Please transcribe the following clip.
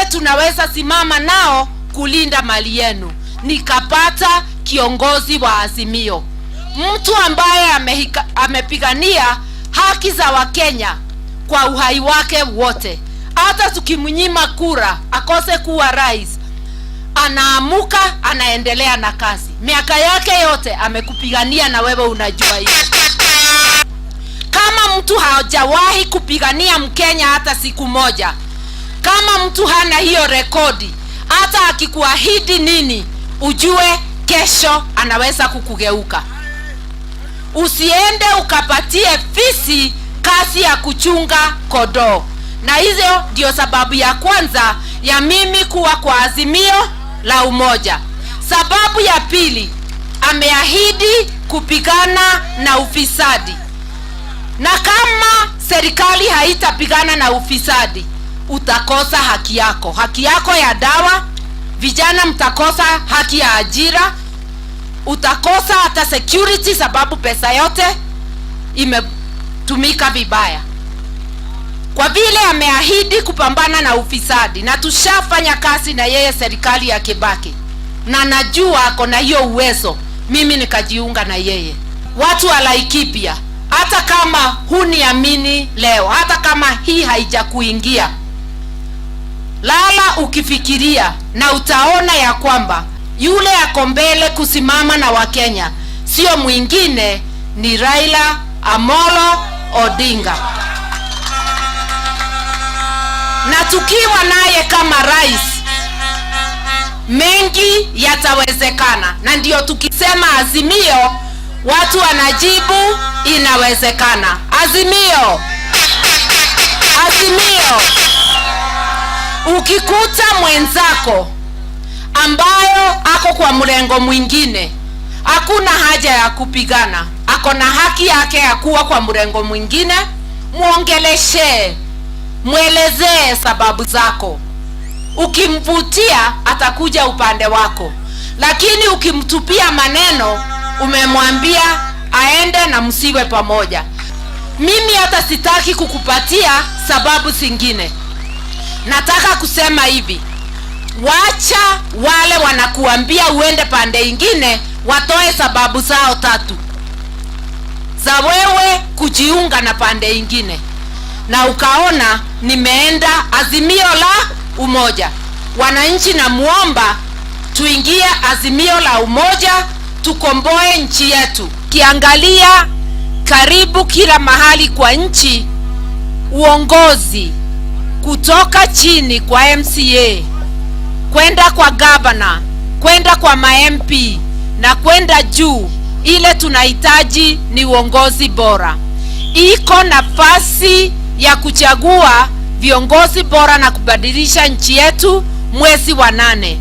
wale tunaweza simama nao kulinda mali yenu. Nikapata kiongozi wa Azimio, mtu ambaye amepigania haki za Wakenya kwa uhai wake wote. Hata tukimnyima kura akose kuwa rais, anaamuka anaendelea na kazi. Miaka yake yote amekupigania, na wewe unajua hiyo. Kama mtu hajawahi kupigania Mkenya hata siku moja, kama mtu hana hiyo rekodi, hata akikuahidi nini, ujue kesho anaweza kukugeuka. Usiende ukapatie fisi kazi ya kuchunga kondoo. Na hizo ndio sababu ya kwanza ya mimi kuwa kwa Azimio la Umoja. Sababu ya pili, ameahidi kupigana na ufisadi. Na kama serikali haitapigana na ufisadi, utakosa haki yako. Haki yako ya dawa, vijana mtakosa haki ya ajira, utakosa hata security sababu pesa yote imetumika vibaya. Kwa vile ameahidi kupambana na ufisadi, na tushafanya kazi na yeye serikali ya Kibaki, na najua ako na hiyo uwezo, mimi nikajiunga na yeye. Watu wa Laikipia, hata kama huniamini leo, hata kama hii haijakuingia, lala ukifikiria, na utaona ya kwamba yule ako mbele kusimama na Wakenya sio mwingine, ni Raila Amolo Odinga. Na tukiwa naye kama rais, mengi yatawezekana. Na ndio tukisema Azimio, watu wanajibu inawezekana. Azimio, Azimio. Ukikuta mwenzako ambayo ako kwa mrengo mwingine, hakuna haja ya kupigana. Ako na haki yake ya kuwa kwa mrengo mwingine. Muongeleshe, mwelezee sababu zako. Ukimvutia atakuja upande wako, lakini ukimtupia maneno, umemwambia aende na msiwe pamoja. Mimi hata sitaki kukupatia sababu zingine. Nataka kusema hivi, wacha wale wanakuambia uende pande ingine watoe sababu zao tatu za wewe kujiunga na pande ingine. Na ukaona nimeenda Azimio la Umoja. Wananchi, na muomba tuingie Azimio la Umoja, tukomboe nchi yetu. Kiangalia karibu kila mahali kwa nchi, uongozi kutoka chini kwa MCA kwenda kwa governor, kwenda kwa ma-MP na kwenda juu, ile tunahitaji ni uongozi bora. Iko nafasi ya kuchagua viongozi bora na kubadilisha nchi yetu mwezi wa 8.